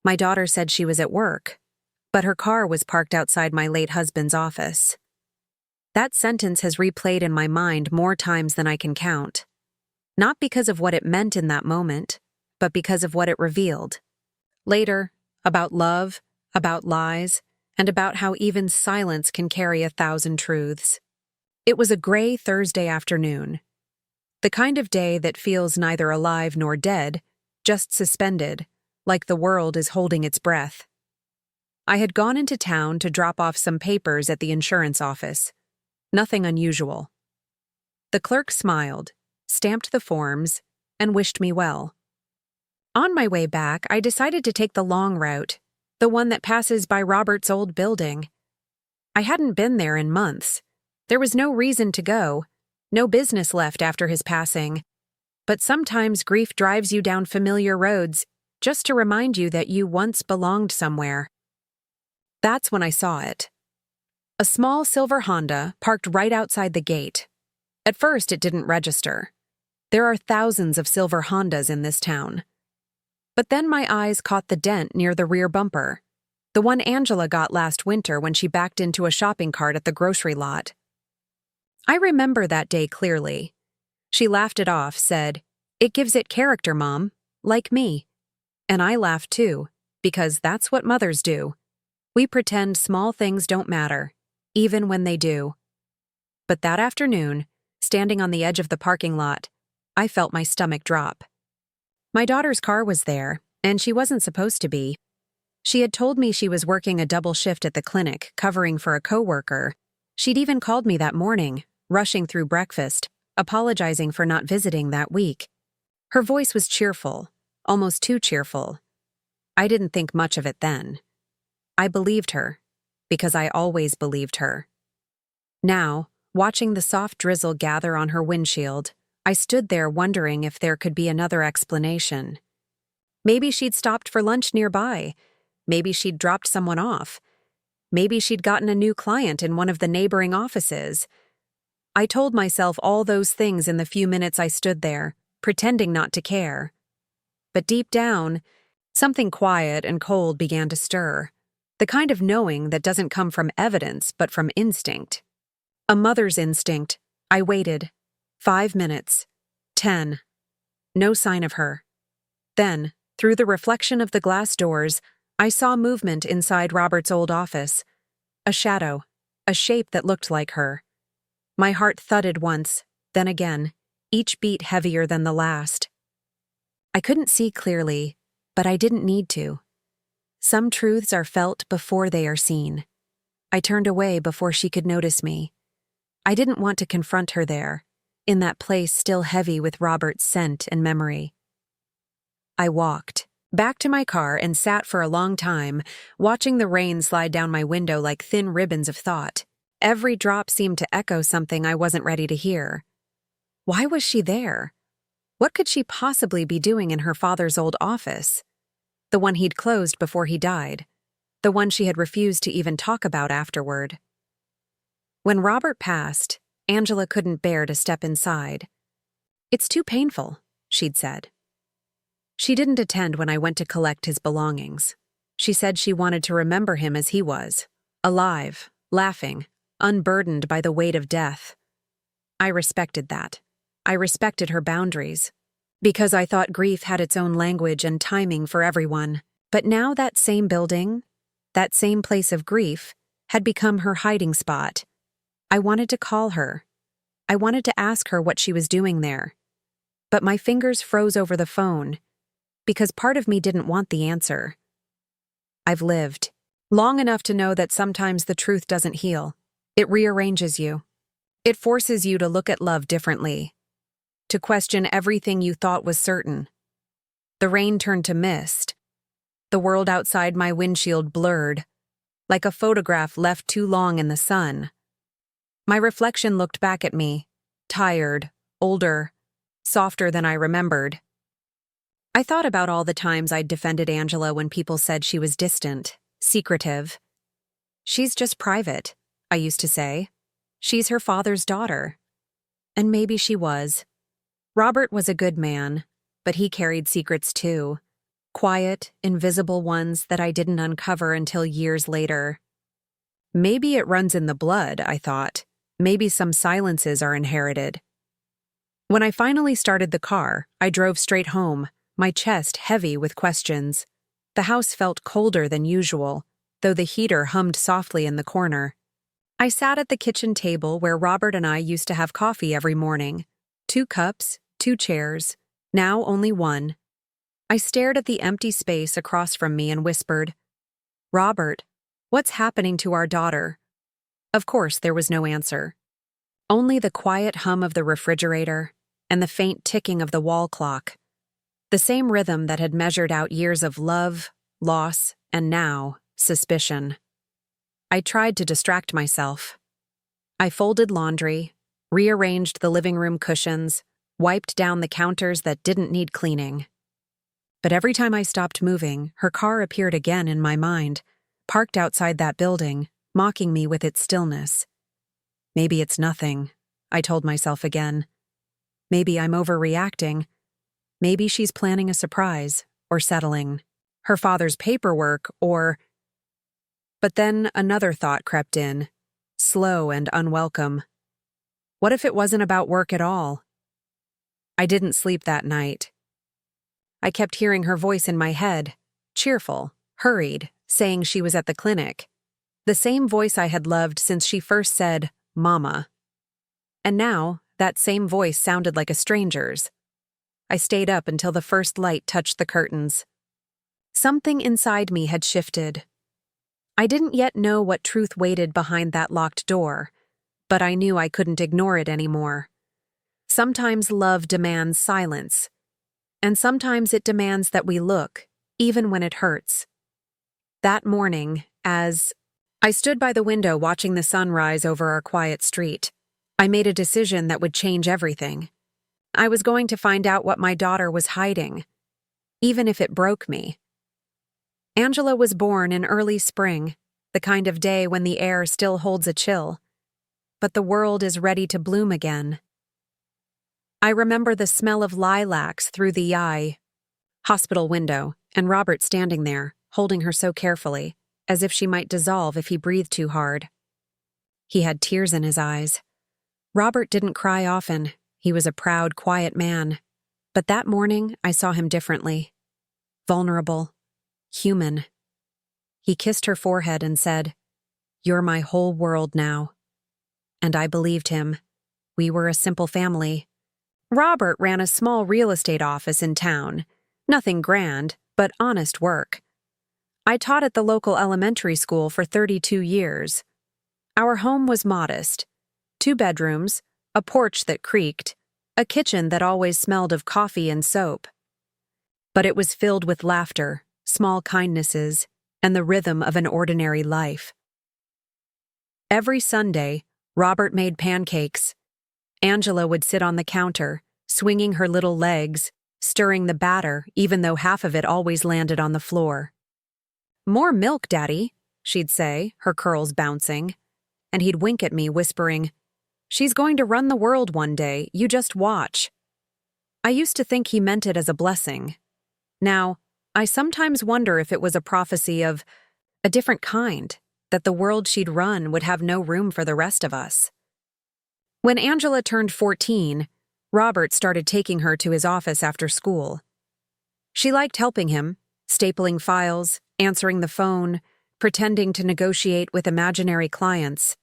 My daughter said she was at work, but her car was parked outside my late husband's office. That sentence has replayed in my mind more times than I can count. Not because of what it meant in that moment, but because of what it revealed. Later, about love, about lies, and about how even silence can carry 1,000 truths. It was a gray Thursday afternoon. The kind of day that feels neither alive nor dead, just suspended, like the world is holding its breath. I had gone into town to drop off some papers at the insurance office. Nothing unusual. The clerk smiled, stamped the forms, and wished me well. On my way back, I decided to take the long route, the one that passes by Robert's old building. I hadn't been there in months. There was no reason to go, no business left after his passing. But sometimes grief drives you down familiar roads just to remind you that you once belonged somewhere. That's when I saw it. A small silver Honda parked right outside the gate. At first, it didn't register. There are thousands of silver Hondas in this town. But then my eyes caught the dent near the rear bumper, the one Angela got last winter when she backed into a shopping cart at the grocery lot. I remember that day clearly. She laughed it off, said, "It gives it character, Mom, like me." And I laughed too, because that's what mothers do. We pretend small things don't matter, even when they do. But that afternoon, standing on the edge of the parking lot, I felt my stomach drop. My daughter's car was there, and she wasn't supposed to be. She had told me she was working a double shift at the clinic, covering for a coworker. She'd even called me that morning, rushing through breakfast, apologizing for not visiting that week. Her voice was cheerful, almost too cheerful. I didn't think much of it then. I believed her, because I always believed her. Now, watching the soft drizzle gather on her windshield, I stood there wondering if there could be another explanation. Maybe she'd stopped for lunch nearby. Maybe she'd dropped someone off. Maybe she'd gotten a new client in one of the neighboring offices. I told myself all those things in the few minutes I stood there, pretending not to care. But deep down, something quiet and cold began to stir, the kind of knowing that doesn't come from evidence but from instinct. A mother's instinct. I waited. 5 minutes. 10. No sign of her. Then, through the reflection of the glass doors, I saw movement inside Robert's old office. A shadow, a shape that looked like her. My heart thudded once, then again, each beat heavier than the last. I couldn't see clearly, but I didn't need to. Some truths are felt before they are seen. I turned away before she could notice me. I didn't want to confront her there, in that place still heavy with Robert's scent and memory. I walked back to my car and sat for a long time, watching the rain slide down my window like thin ribbons of thought. Every drop seemed to echo something I wasn't ready to hear. Why was she there? What could she possibly be doing in her father's old office? The one he'd closed before he died. The one she had refused to even talk about afterward. When Robert passed, Angela couldn't bear to step inside. "It's too painful," she'd said. She didn't attend when I went to collect his belongings. She said she wanted to remember him as he was, alive, laughing, unburdened by the weight of death. I respected that. I respected her boundaries, because I thought grief had its own language and timing for everyone. But now that same building, that same place of grief, had become her hiding spot. I wanted to call her. I wanted to ask her what she was doing there. But my fingers froze over the phone, because part of me didn't want the answer. I've lived long enough to know that sometimes the truth doesn't heal. It rearranges you. It forces you to look at love differently, to question everything you thought was certain. The rain turned to mist. The world outside my windshield blurred, like a photograph left too long in the sun. My reflection looked back at me, tired, older, softer than I remembered. I thought about all the times I'd defended Angela when people said she was distant, secretive. "She's just private," I used to say. "She's her father's daughter." And maybe she was. Robert was a good man, but he carried secrets too. quiet, invisible ones that I didn't uncover until years later. Maybe it runs in the blood, I thought. Maybe some silences are inherited. When I finally started the car, I drove straight home, my chest heavy with questions. The house felt colder than usual, though the heater hummed softly in the corner. I sat at the kitchen table where Robert and I used to have coffee every morning. 2 cups, 2 chairs, now only one. I stared at the empty space across from me and whispered, "Robert, what's happening to our daughter?" Of course, there was no answer. Only the quiet hum of the refrigerator and the faint ticking of the wall clock. The same rhythm that had measured out years of love, loss, and now, suspicion. I tried to distract myself. I folded laundry, rearranged the living room cushions, wiped down the counters that didn't need cleaning. But every time I stopped moving, her car appeared again in my mind, parked outside that building, mocking me with its stillness. Maybe it's nothing, I told myself again. Maybe I'm overreacting. Maybe she's planning a surprise, or settling her father's paperwork, or... But then another thought crept in, slow and unwelcome. What if it wasn't about work at all? I didn't sleep that night. I kept hearing her voice in my head, cheerful, hurried, saying she was at the clinic. The same voice I had loved since she first said, "Mama." And now, that same voice sounded like a stranger's. I stayed up until the first light touched the curtains. Something inside me had shifted. I didn't yet know what truth waited behind that locked door, but I knew I couldn't ignore it anymore. Sometimes love demands silence, and sometimes it demands that we look, even when it hurts. That morning, as I stood by the window watching the sun rise over our quiet street, I made a decision that would change everything. I was going to find out what my daughter was hiding, even if it broke me. Angela was born in early spring, the kind of day when the air still holds a chill, but the world is ready to bloom again. I remember the smell of lilacs through the hospital window, and Robert standing there, holding her so carefully, as if she might dissolve if he breathed too hard. He had tears in his eyes. Robert didn't cry often. He was a proud, quiet man. But that morning, I saw him differently. Vulnerable. Human. He kissed her forehead and said, "You're my whole world now." And I believed him. We were a simple family. Robert ran a small real estate office in town. Nothing grand, but honest work. I taught at the local elementary school for 32 years. Our home was modest. 2 bedrooms, a porch that creaked, a kitchen that always smelled of coffee and soap. But it was filled with laughter, small kindnesses, and the rhythm of an ordinary life. Every Sunday, Robert made pancakes. Angela would sit on the counter, swinging her little legs, stirring the batter even though half of it always landed on the floor. "More milk, Daddy," she'd say, her curls bouncing. And he'd wink at me, whispering, "She's going to run the world one day, you just watch." I used to think he meant it as a blessing. Now, I sometimes wonder if it was a prophecy of a different kind, that the world she'd run would have no room for the rest of us. When Angela turned 14, Robert started taking her to his office after school. She liked helping him, stapling files, answering the phone, pretending to negotiate with imaginary clients.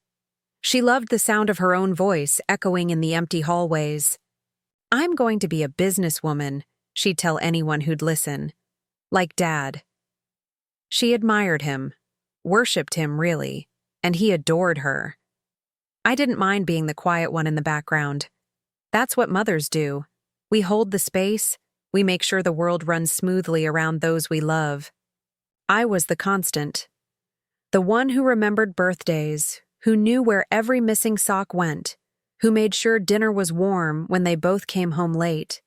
She loved the sound of her own voice echoing in the empty hallways. "I'm going to be a businesswoman," she'd tell anyone who'd listen. Like Dad. She admired him, worshipped him really, and he adored her. I didn't mind being the quiet one in the background. That's what mothers do. We hold the space, we make sure the world runs smoothly around those we love. I was the constant. The one who remembered birthdays, who knew where every missing sock went, who made sure dinner was warm when they both came home late.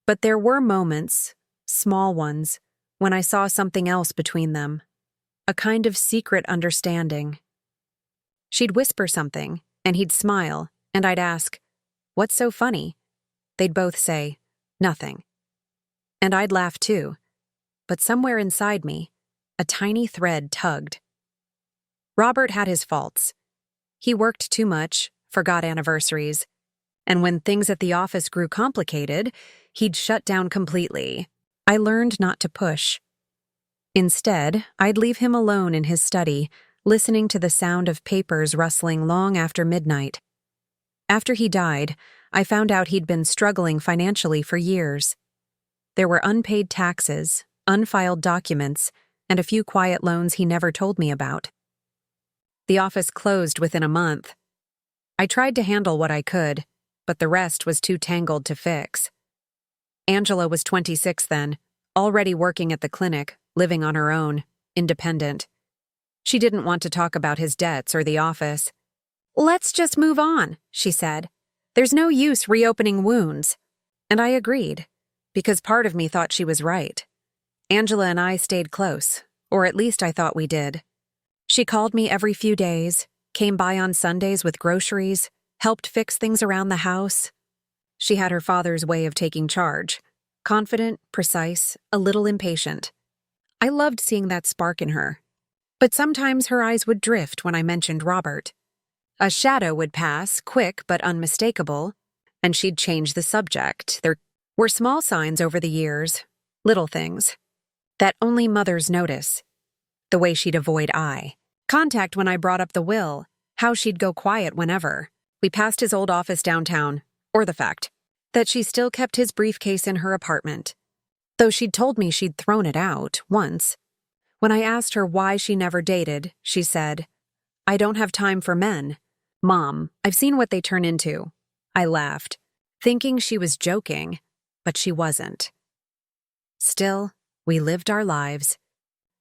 But there were moments, small ones, when I saw something else between them. A kind of secret understanding. She'd whisper something, and he'd smile, and I'd ask, "What's so funny?" They'd both say, "Nothing." And I'd laugh too. but somewhere inside me, a tiny thread tugged. Robert had his faults. He worked too much, forgot anniversaries, and when things at the office grew complicated, he'd shut down completely. I learned not to push. Instead, I'd leave him alone in his study, listening to the sound of papers rustling long after midnight. After he died, I found out he'd been struggling financially for years. There were unpaid taxes, unfiled documents, and a few quiet loans he never told me about. The office closed within a month. I tried to handle what I could, but the rest was too tangled to fix. Angela was 26 then, already working at the clinic, living on her own, independent. She didn't want to talk about his debts or the office. "Let's just move on," she said. "There's no use reopening wounds." And I agreed, because part of me thought she was right. Angela and I stayed close, or at least I thought we did. She called me every few days, came by on Sundays with groceries, helped fix things around the house. She had her father's way of taking charge, confident, precise, a little impatient. I loved seeing that spark in her. But sometimes her eyes would drift when I mentioned Robert. A shadow would pass, quick but unmistakable, and she'd change the subject. There were small signs over the years, little things, that only mothers notice. The way she'd avoid eye contact when I brought up the will, how she'd go quiet whenever. We passed his old office downtown, or the fact that she still kept his briefcase in her apartment, though she'd told me she'd thrown it out once. When I asked her why she never dated, she said, "I don't have time for men. Mom, I've seen what they turn into." I laughed, thinking she was joking, but she wasn't. Still, we lived our lives.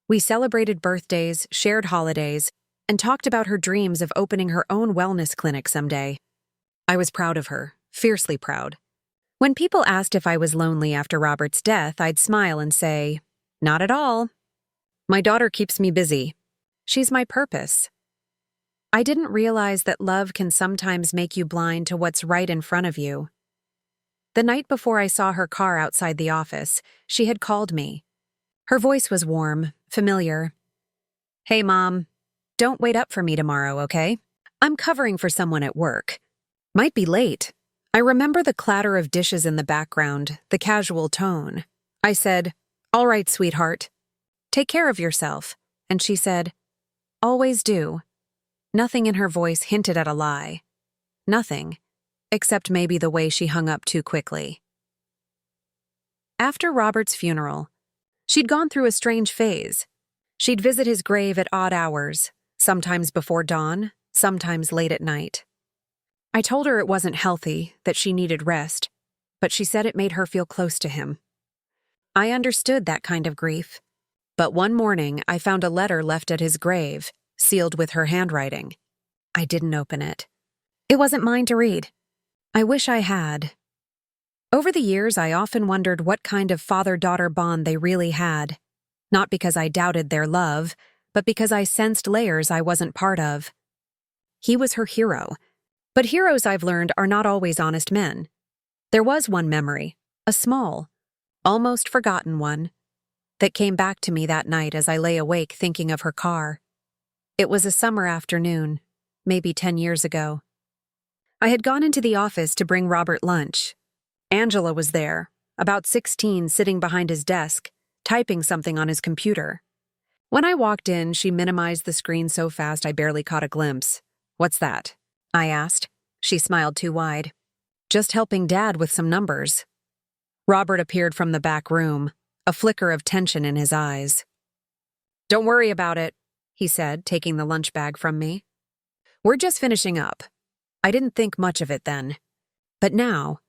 We celebrated birthdays, shared holidays, and talked about her dreams of opening her own wellness clinic someday. I was proud of her, fiercely proud. When people asked if I was lonely after Robert's death, I'd smile and say, "Not at all. My daughter keeps me busy. She's my purpose." I didn't realize that love can sometimes make you blind to what's right in front of you. The night before I saw her car outside the office, she had called me. Her voice was warm, familiar. "Hey, Mom. Don't wait up for me tomorrow, okay? I'm covering for someone at work. Might be late." I remember the clatter of dishes in the background, the casual tone. I said, "All right, sweetheart. Take care of yourself." And she said, "Always do." Nothing in her voice hinted at a lie. Nothing, except maybe the way she hung up too quickly. After Robert's funeral, she'd gone through a strange phase. She'd visit his grave at odd hours, sometimes before dawn, sometimes late at night. I told her it wasn't healthy, that she needed rest, but she said it made her feel close to him. I understood that kind of grief. But one morning, I found a letter left at his grave, sealed with her handwriting. I didn't open it. It wasn't mine to read. I wish I had. Over the years, I often wondered what kind of father-daughter bond they really had. Not because I doubted their love, but because I sensed layers I wasn't part of. He was her hero. But heroes, I've learned, are not always honest men. There was one memory, a small, almost forgotten one, that came back to me that night as I lay awake thinking of her car. It was a summer afternoon, maybe 10 years ago. I had gone into the office to bring Robert lunch. Angela was there, about 16, sitting behind his desk, typing something on his computer. When I walked in, she minimized the screen so fast I barely caught a glimpse. "What's that?" I asked. She smiled too wide. "Just helping Dad with some numbers." Robert appeared from the back room, a flicker of tension in his eyes. "Don't worry about it," he said, taking the lunch bag from me. "We're just finishing up." I didn't think much of it then. But now,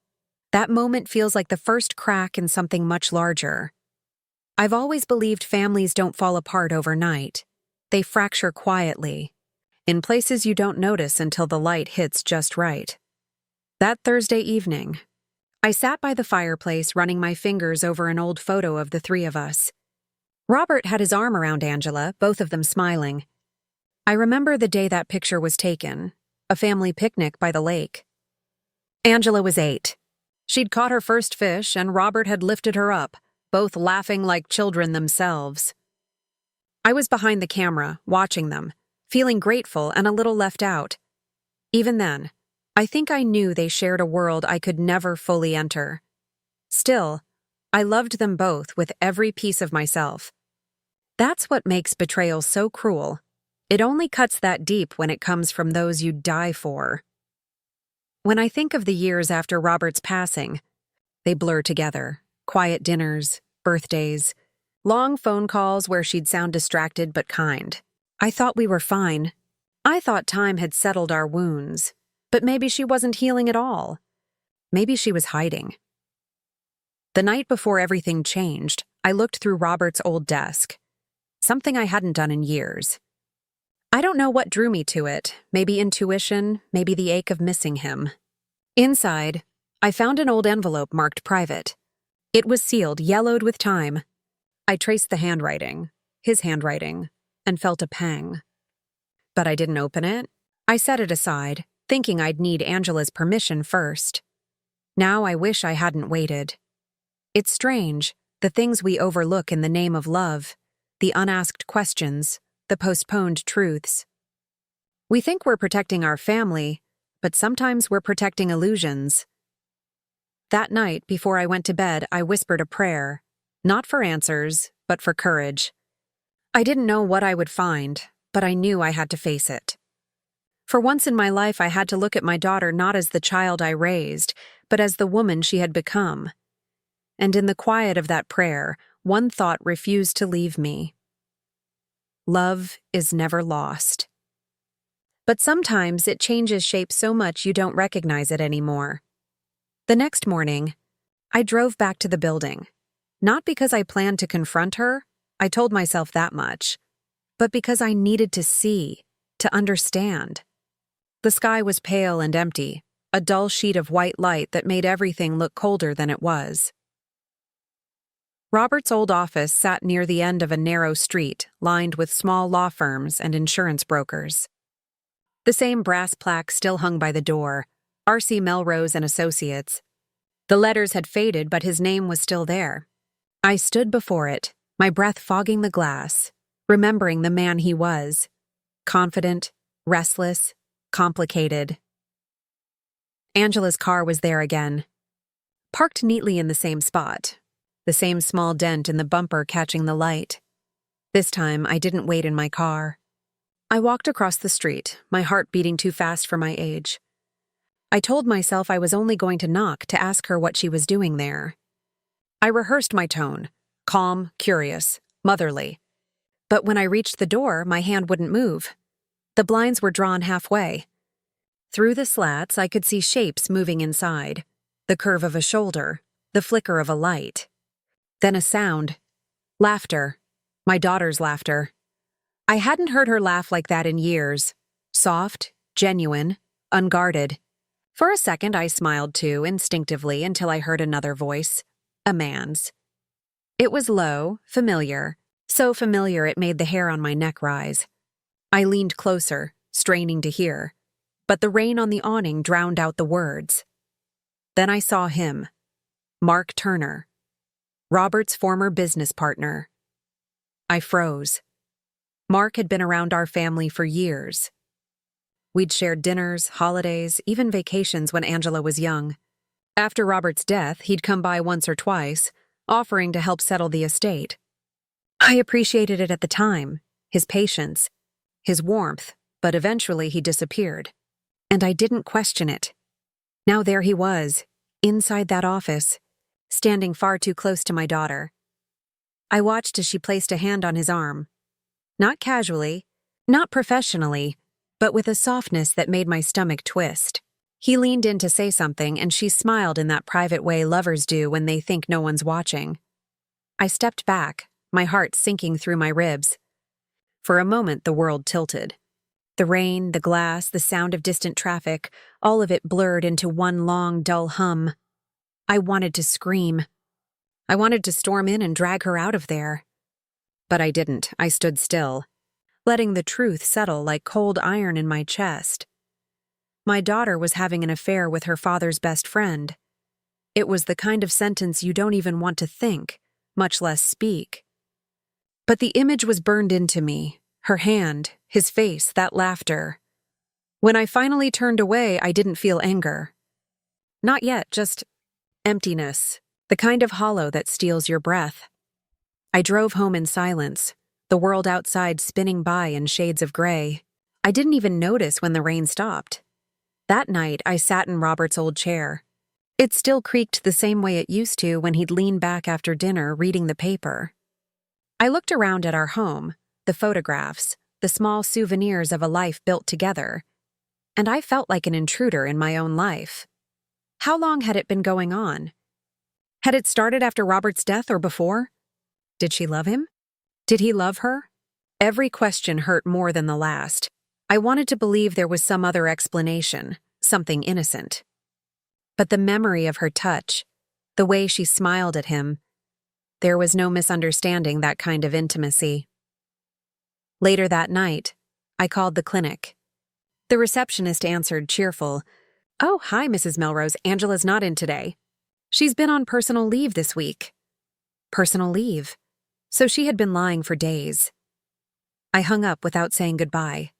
that moment feels like the first crack in something much larger. I've always believed families don't fall apart overnight. They fracture quietly, in places you don't notice until the light hits just right. That Thursday evening, I sat by the fireplace running my fingers over an old photo of the three of us. Robert had his arm around Angela, both of them smiling. I remember the day that picture was taken, a family picnic by the lake. Angela was 8. She'd caught her first fish, and Robert had lifted her up, both laughing like children themselves. I was behind the camera, watching them, feeling grateful and a little left out. Even then, I think I knew they shared a world I could never fully enter. Still, I loved them both with every piece of myself. That's what makes betrayal so cruel. It only cuts that deep when it comes from those you die for. When I think of the years after Robert's passing, they blur together. Quiet dinners, birthdays, long phone calls where she'd sound distracted but kind. I thought we were fine. I thought time had settled our wounds. But maybe she wasn't healing at all. Maybe she was hiding. The night before everything changed, I looked through Robert's old desk. Something I hadn't done in years. I don't know what drew me to it. Maybe intuition, maybe the ache of missing him. Inside, I found an old envelope marked private. It was sealed, yellowed with time. I traced the handwriting, his handwriting, and felt a pang. But I didn't open it. I set it aside, thinking I'd need Angela's permission first. Now I wish I hadn't waited. It's strange, the things we overlook in the name of love, the unasked questions, the postponed truths. We think we're protecting our family, but sometimes we're protecting illusions. That night, before I went to bed, I whispered a prayer, not for answers, but for courage. I didn't know what I would find, but I knew I had to face it. For once in my life, I had to look at my daughter not as the child I raised, but as the woman she had become. And in the quiet of that prayer, one thought refused to leave me. Love is never lost. But sometimes it changes shape so much you don't recognize it anymore. The next morning, I drove back to the building. Not because I planned to confront her, I told myself that much, but because I needed to see, to understand. The sky was pale and empty, a dull sheet of white light that made everything look colder than it was. Robert's old office sat near the end of a narrow street lined with small law firms and insurance brokers. The same brass plaque still hung by the door, R.C. Melrose and Associates. The letters had faded, but his name was still there. I stood before it, my breath fogging the glass, remembering the man he was. Confident, restless, complicated. Angela's car was there again. Parked neatly in the same spot. The same small dent in the bumper catching the light. This time, I didn't wait in my car. I walked across the street, my heart beating too fast for my age. I told myself I was only going to knock to ask her what she was doing there. I rehearsed my tone, calm, curious, motherly. But when I reached the door, my hand wouldn't move. The blinds were drawn halfway. Through the slats, I could see shapes moving inside. The curve of a shoulder, the flicker of a light. Then a sound. Laughter. My daughter's laughter. I hadn't heard her laugh like that in years. Soft, genuine, unguarded. For a second, I smiled too, instinctively, until I heard another voice. A man's. It was low, familiar. So familiar it made the hair on my neck rise. I leaned closer, straining to hear. But the rain on the awning drowned out the words. Then I saw him. Mark Turner. Robert's former business partner. I froze. Mark had been around our family for years. We'd shared dinners, holidays, even vacations when Angela was young. After Robert's death, he'd come by once or twice, offering to help settle the estate. I appreciated it at the time, his patience, his warmth, but eventually he disappeared. And I didn't question it. Now there he was, inside that office, standing far too close to my daughter. I watched as she placed a hand on his arm. Not casually, not professionally, but with a softness that made my stomach twist. He leaned in to say something, and she smiled in that private way lovers do when they think no one's watching. I stepped back, my heart sinking through my ribs. For a moment, the world tilted. The rain, the glass, the sound of distant traffic, all of it blurred into one long, dull hum. I wanted to scream. I wanted to storm in and drag her out of there. But I didn't. I stood still, letting the truth settle like cold iron in my chest. My daughter was having an affair with her father's best friend. It was the kind of sentence you don't even want to think, much less speak. But the image was burned into me, her hand, his face, that laughter. When I finally turned away, I didn't feel anger. Not yet, just emptiness, the kind of hollow that steals your breath. I drove home in silence, the world outside spinning by in shades of gray. I didn't even notice when the rain stopped. That night, I sat in Robert's old chair. It still creaked the same way it used to when he'd lean back after dinner reading the paper. I looked around at our home, the photographs, the small souvenirs of a life built together, and I felt like an intruder in my own life. How long had it been going on? Had it started after Robert's death or before? Did she love him? Did he love her? Every question hurt more than the last. I wanted to believe there was some other explanation, something innocent. But the memory of her touch, the way she smiled at him, there was no misunderstanding that kind of intimacy. Later that night, I called the clinic. The receptionist answered, cheerful. "Oh, hi, Mrs. Melrose. Angela's not in today. She's been on personal leave this week." Personal leave? So she had been lying for days. I hung up without saying goodbye.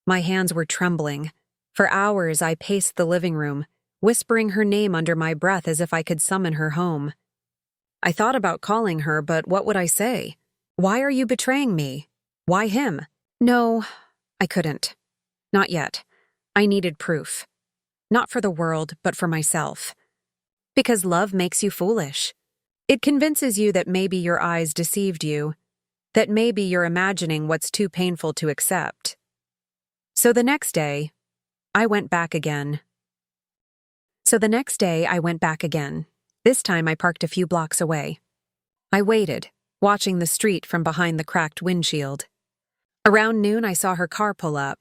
My hands were trembling. For hours, I paced the living room, whispering her name under my breath as if I could summon her home. I thought about calling her, but what would I say? Why are you betraying me? Why him? No, I couldn't. Not yet. I needed proof. Not for the world, but for myself. Because love makes you foolish. It convinces you that maybe your eyes deceived you, that maybe you're imagining what's too painful to accept. So the next day, I went back again. This time I parked a few blocks away. I waited, watching the street from behind the cracked windshield. Around noon, I saw her car pull up.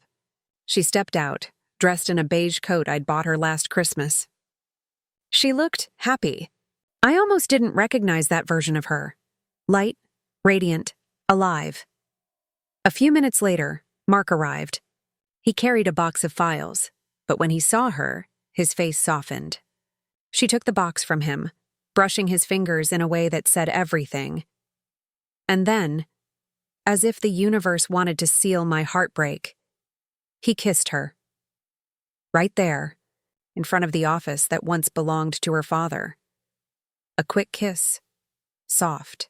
She stepped out, dressed in a beige coat I'd bought her last Christmas. She looked happy. I almost didn't recognize that version of her. Light, radiant, alive. A few minutes later, Mark arrived. He carried a box of files, but when he saw her, his face softened. She took the box from him, brushing his fingers in a way that said everything. And then, as if the universe wanted to seal my heartbreak, he kissed her. Right there, in front of the office that once belonged to her father. A quick kiss, soft,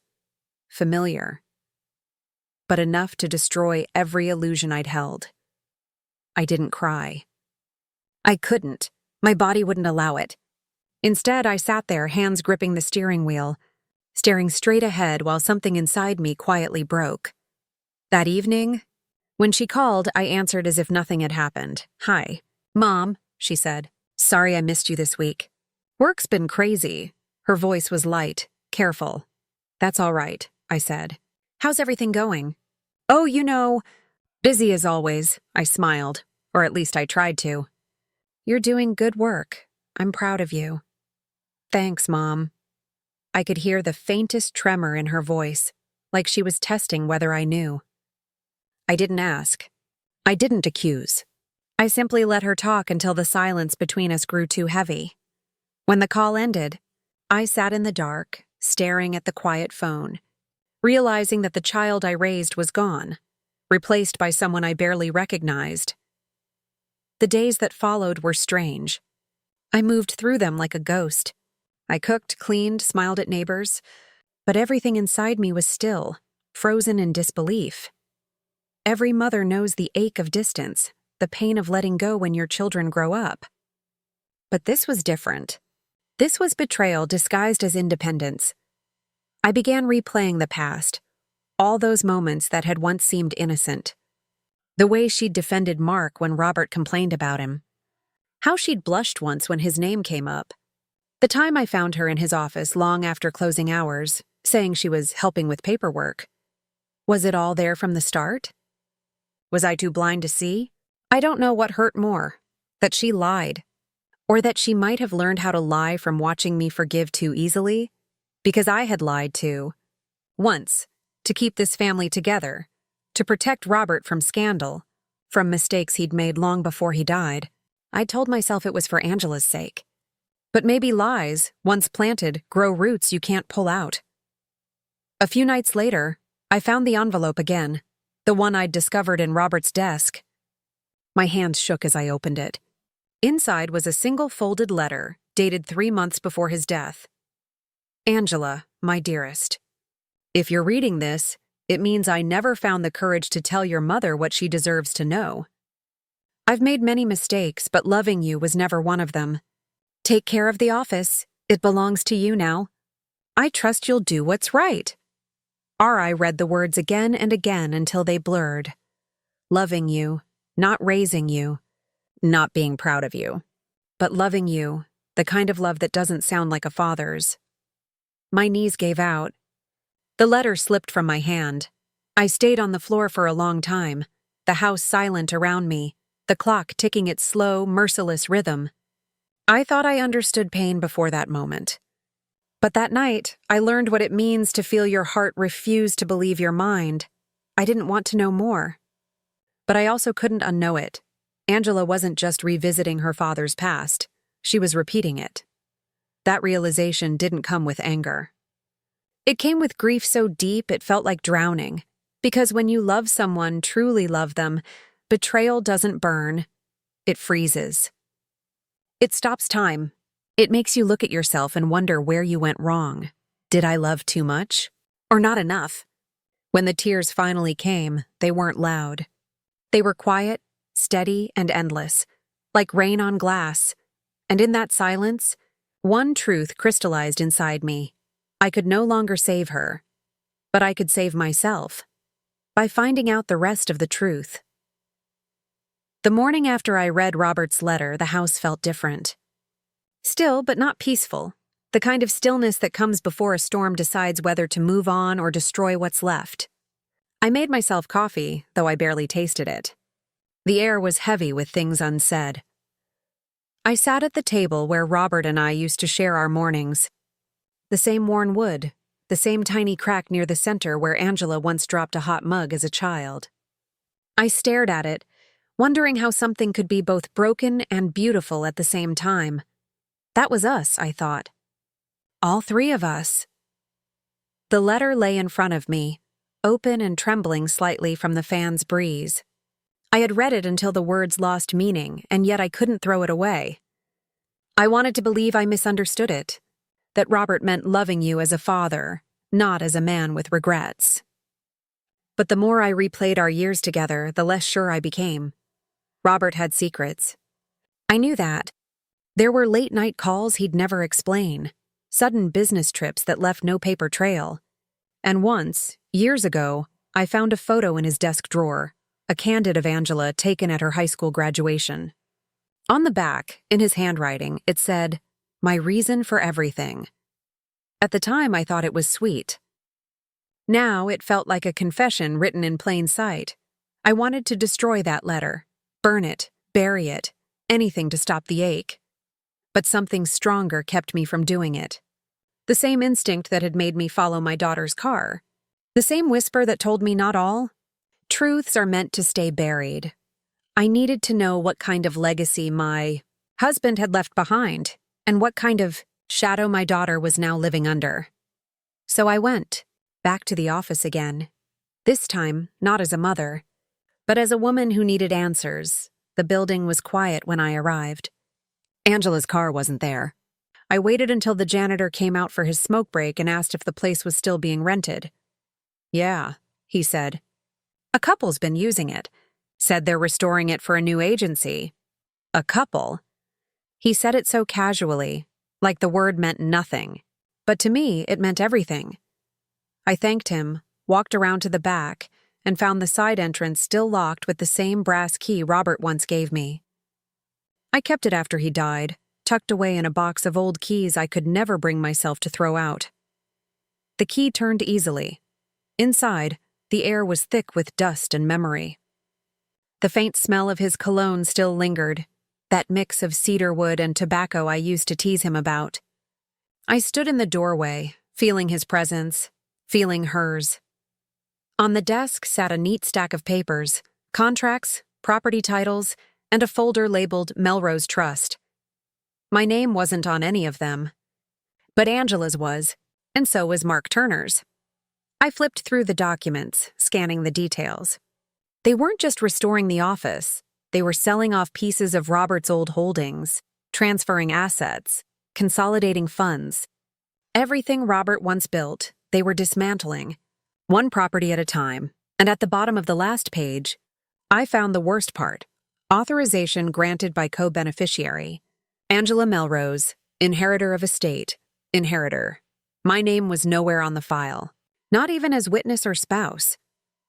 familiar, but enough to destroy every illusion I'd held. I didn't cry. I couldn't. My body wouldn't allow it. Instead, I sat there, hands gripping the steering wheel, staring straight ahead while something inside me quietly broke. That evening, when she called, I answered as if nothing had happened. "Hi, Mom," she said. "Sorry I missed you this week. Work's been crazy." Her voice was light, careful. "That's all right," I said. "How's everything going?" "Oh, busy as always," I smiled, or at least I tried to. "You're doing good work. I'm proud of you." "Thanks, Mom." I could hear the faintest tremor in her voice, like she was testing whether I knew. I didn't ask. I didn't accuse. I simply let her talk until the silence between us grew too heavy. When the call ended, I sat in the dark, staring at the quiet phone, realizing that the child I raised was gone, replaced by someone I barely recognized. The days that followed were strange. I moved through them like a ghost. I cooked, cleaned, smiled at neighbors, but everything inside me was still, frozen in disbelief. Every mother knows the ache of distance, the pain of letting go when your children grow up. But this was different. This was betrayal disguised as independence. I began replaying the past, all those moments that had once seemed innocent. The way she'd defended Mark when Robert complained about him. How she'd blushed once when his name came up. The time I found her in his office long after closing hours, saying she was helping with paperwork. Was it all there from the start? Was I too blind to see? I don't know what hurt more, that she lied, or that she might have learned how to lie from watching me forgive too easily, because I had lied too. Once, to keep this family together, to protect Robert from scandal, from mistakes he'd made long before he died. I told myself it was for Angela's sake. But maybe lies, once planted, grow roots you can't pull out. A few nights later, I found the envelope again, the one I'd discovered in Robert's desk. My hands shook as I opened it. Inside was a single folded letter, dated 3 months before his death. Angela, my dearest. If you're reading this, it means I never found the courage to tell your mother what she deserves to know. I've made many mistakes, but loving you was never one of them. Take care of the office. It belongs to you now. I trust you'll do what's right. R.I. read the words again and again until they blurred. Loving you, not raising you, not being proud of you, but loving you, the kind of love that doesn't sound like a father's. My knees gave out. The letter slipped from my hand. I stayed on the floor for a long time, the house silent around me, the clock ticking its slow, merciless rhythm. I thought I understood pain before that moment. But that night, I learned what it means to feel your heart refuse to believe your mind. I didn't want to know more. But I also couldn't unknow it. Angela wasn't just revisiting her father's past. She was repeating it. That realization didn't come with anger. It came with grief so deep it felt like drowning. Because when you love someone, truly love them, betrayal doesn't burn. It freezes. It stops time. It makes you look at yourself and wonder where you went wrong. Did I love too much? Or not enough? When the tears finally came, they weren't loud. They were quiet, steady, and endless, like rain on glass. And in that silence, one truth crystallized inside me. I could no longer save her, but I could save myself by finding out the rest of the truth. The morning after I read Robert's letter, the house felt different. Still, but not peaceful, the kind of stillness that comes before a storm decides whether to move on or destroy what's left. I made myself coffee, though I barely tasted it. The air was heavy with things unsaid. I sat at the table where Robert and I used to share our mornings. The same worn wood, the same tiny crack near the center where Angela once dropped a hot mug as a child. I stared at it, wondering how something could be both broken and beautiful at the same time. That was us, I thought. All three of us. The letter lay in front of me, open and trembling slightly from the fan's breeze. I had read it until the words lost meaning, and yet I couldn't throw it away. I wanted to believe I misunderstood it, that Robert meant loving you as a father, not as a man with regrets. But the more I replayed our years together, the less sure I became. Robert had secrets. I knew that. There were late-night calls he'd never explain, sudden business trips that left no paper trail. And once, years ago, I found a photo in his desk drawer, a candid of Angela taken at her high school graduation. On the back, in his handwriting, it said, "My reason for everything." At the time, I thought it was sweet. Now, it felt like a confession written in plain sight. I wanted to destroy that letter, burn it, bury it, anything to stop the ache. But something stronger kept me from doing it. The same instinct that had made me follow my daughter's car. The same whisper that told me not all truths are meant to stay buried. I needed to know what kind of legacy my husband had left behind, and what kind of shadow my daughter was now living under. So I went, back to the office again. This time, not as a mother, but as a woman who needed answers. The building was quiet when I arrived. Angela's car wasn't there. I waited until the janitor came out for his smoke break and asked if the place was still being rented. "Yeah," he said. "A couple's been using it. Said they're restoring it for a new agency." A couple? He said it so casually, like the word meant nothing. But to me, it meant everything. I thanked him, walked around to the back, and found the side entrance still locked with the same brass key Robert once gave me. I kept it after he died, tucked away in a box of old keys I could never bring myself to throw out. The key turned easily. Inside, the air was thick with dust and memory. The faint smell of his cologne still lingered, that mix of cedar wood and tobacco I used to tease him about. I stood in the doorway, feeling his presence, feeling hers. On the desk sat a neat stack of papers, contracts, property titles, and a folder labeled Melrose Trust. My name wasn't on any of them. But Angela's was, and so was Mark Turner's. I flipped through the documents, scanning the details. They weren't just restoring the office. They were selling off pieces of Robert's old holdings, transferring assets, consolidating funds. Everything Robert once built, they were dismantling, one property at a time. And at the bottom of the last page, I found the worst part: authorization granted by co-beneficiary. Angela Melrose, inheritor of estate, inheritor. My name was nowhere on the file, not even as witness or spouse.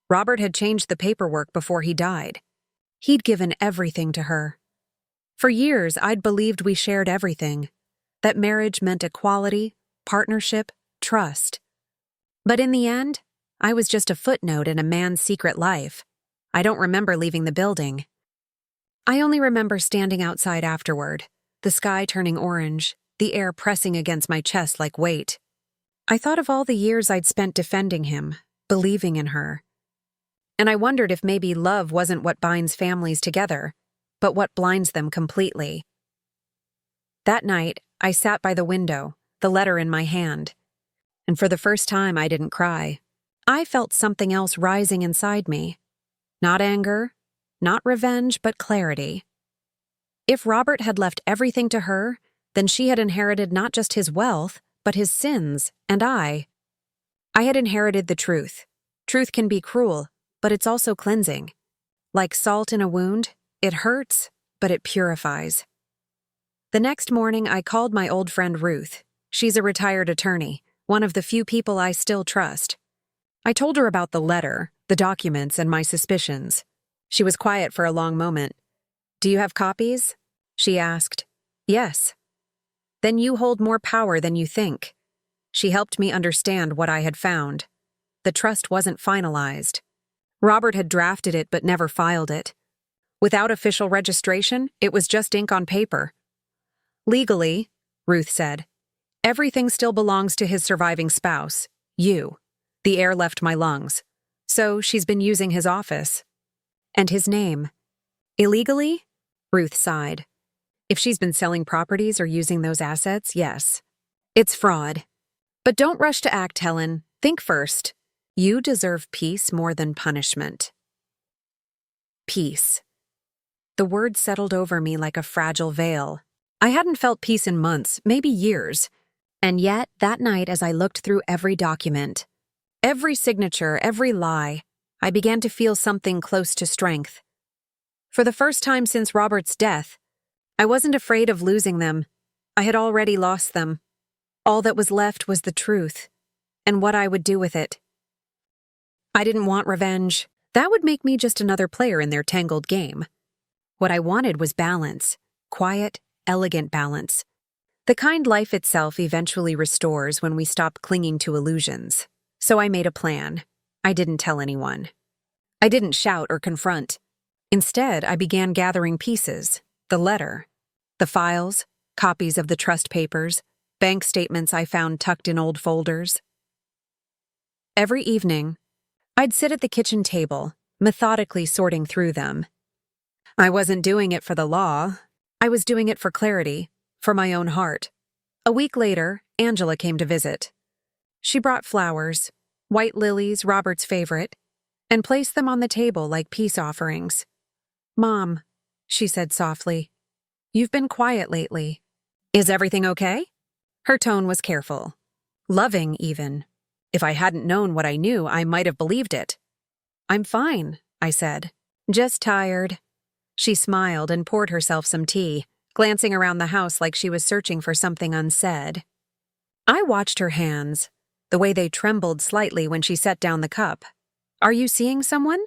Robert had changed the paperwork before he died. He'd given everything to her. For years, I'd believed we shared everything, that marriage meant equality, partnership, trust. But in the end, I was just a footnote in a man's secret life. I don't remember leaving the building. I only remember standing outside afterward, the sky turning orange, the air pressing against my chest like weight. I thought of all the years I'd spent defending him, believing in her. And I wondered if maybe love wasn't what binds families together, but what blinds them completely. That night, I sat by the window, the letter in my hand. And for the first time, I didn't cry. I felt something else rising inside me. Not anger, not revenge, but clarity. If Robert had left everything to her, then she had inherited not just his wealth, but his sins, and I had inherited the truth. Truth can be cruel, but it's also cleansing. Like salt in a wound, it hurts, but it purifies. The next morning, I called my old friend Ruth. She's a retired attorney, one of the few people I still trust. I told her about the letter, the documents, and my suspicions. She was quiet for a long moment. "Do you have copies?" she asked. "Yes." "Then you hold more power than you think." She helped me understand what I had found. The trust wasn't finalized. Robert had drafted it but never filed it. Without official registration, it was just ink on paper. "Legally," Ruth said, "everything still belongs to his surviving spouse, you. The air left my lungs. So she's been using his office. And his name. Illegally?" Ruth sighed. "If she's been selling properties or using those assets, yes. It's fraud. But don't rush to act, Helen. Think first. You deserve peace more than punishment." Peace. The word settled over me like a fragile veil. I hadn't felt peace in months, maybe years. And yet, that night as I looked through every document, every signature, every lie, I began to feel something close to strength. For the first time since Robert's death, I wasn't afraid of losing them. I had already lost them. All that was left was the truth, and what I would do with it. I didn't want revenge. That would make me just another player in their tangled game. What I wanted was balance, quiet, elegant balance. The kind life itself eventually restores when we stop clinging to illusions. So I made a plan. I didn't tell anyone. I didn't shout or confront. Instead, I began gathering pieces: the letter, the files, copies of the trust papers, bank statements I found tucked in old folders. Every evening, I'd sit at the kitchen table, methodically sorting through them. I wasn't doing it for the law. I was doing it for clarity, for my own heart. A week later, Angela came to visit. She brought flowers, white lilies, Robert's favorite, and placed them on the table like peace offerings. "Mom," she said softly, "you've been quiet lately. Is everything okay?" Her tone was careful, loving even. If I hadn't known what I knew, I might have believed it. "I'm fine," I said. "Just tired." She smiled and poured herself some tea, glancing around the house like she was searching for something unsaid. I watched her hands, the way they trembled slightly when she set down the cup. "Are you seeing someone?"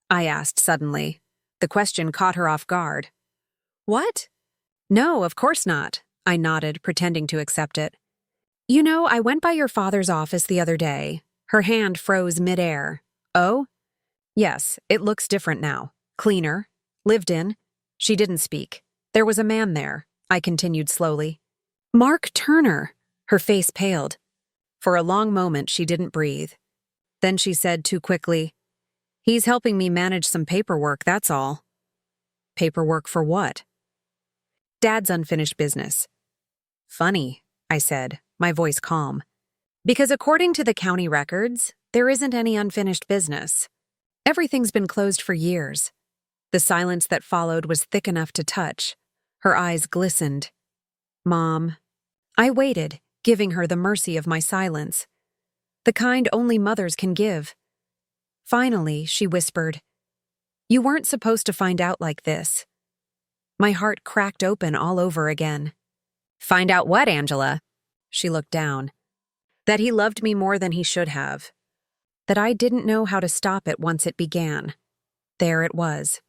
I asked suddenly. The question caught her off guard. "What?" "No, of course not," I nodded, pretending to accept it. "You know, I went by your father's office the other day." Her hand froze midair. "Oh?" "Yes, it looks different now. Cleaner. Lived in." She didn't speak. "There was a man there," I continued slowly. "Mark Turner." Her face paled. For a long moment, she didn't breathe. Then she said too quickly, "He's helping me manage some paperwork, that's all." "Paperwork for what?" "Dad's unfinished business." "Funny," I said, my voice calm. "Because according to the county records, There isn't any unfinished business. Everything's been closed for years. The silence that followed was thick enough to touch. Her eyes glistened. Mom. I waited, giving her the mercy of my silence. The kind only mothers can give. Finally, she whispered, "You weren't supposed to find out like this." My heart cracked open all over again. "Find out what, Angela?" She looked down. That he loved me more than he should have. That I didn't know how to stop it once it began. There it was.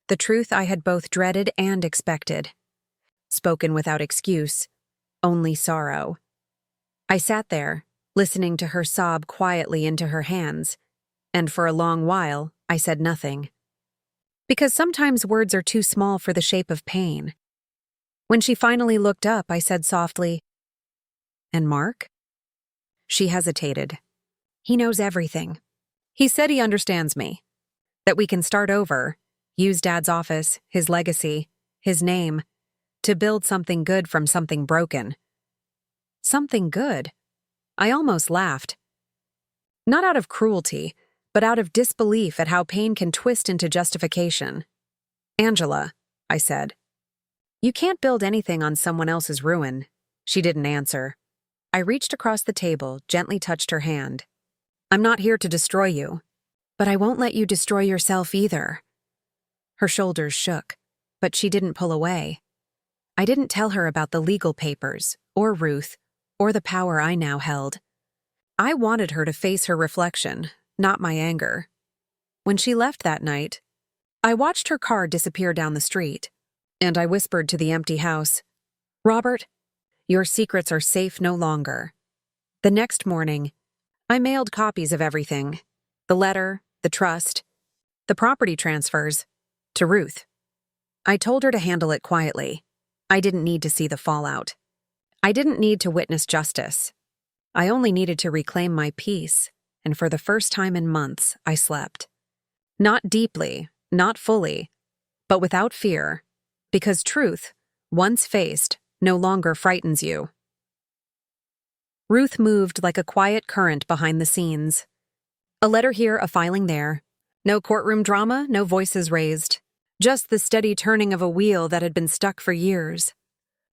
The truth I had both dreaded and expected. Spoken without excuse, only sorrow. I sat there, listening to her sob quietly into her hands, and for a long while, I said nothing. Because sometimes words are too small for the shape of pain. When she finally looked up, I said softly, "And Mark?" She hesitated. "He knows everything. He said he understands me. That we can start over, use Dad's office, his legacy, his name, to build something good from something broken." Something good? I almost laughed. Not out of cruelty, but out of disbelief at how pain can twist into justification. "Angela," I said, "you can't build anything on someone else's ruin." She didn't answer. I reached across the table, gently touched her hand. "I'm not here to destroy you, but I won't let you destroy yourself either." Her shoulders shook, but she didn't pull away. I didn't tell her about the legal papers, or Ruth, or the power I now held. I wanted her to face her reflection, not my anger. When she left that night, I watched her car disappear down the street, and I whispered to the empty house, "Robert, your secrets are safe no longer." The next morning, I mailed copies of everything, the letter, the trust, the property transfers, to Ruth. I told her to handle it quietly. I didn't need to see the fallout. I didn't need to witness justice. I only needed to reclaim my peace, and for the first time in months, I slept. Not deeply, not fully, but without fear, because truth, once faced, no longer frightens you. Ruth moved like a quiet current behind the scenes. A letter here, a filing there. No courtroom drama, no voices raised. Just the steady turning of a wheel that had been stuck for years.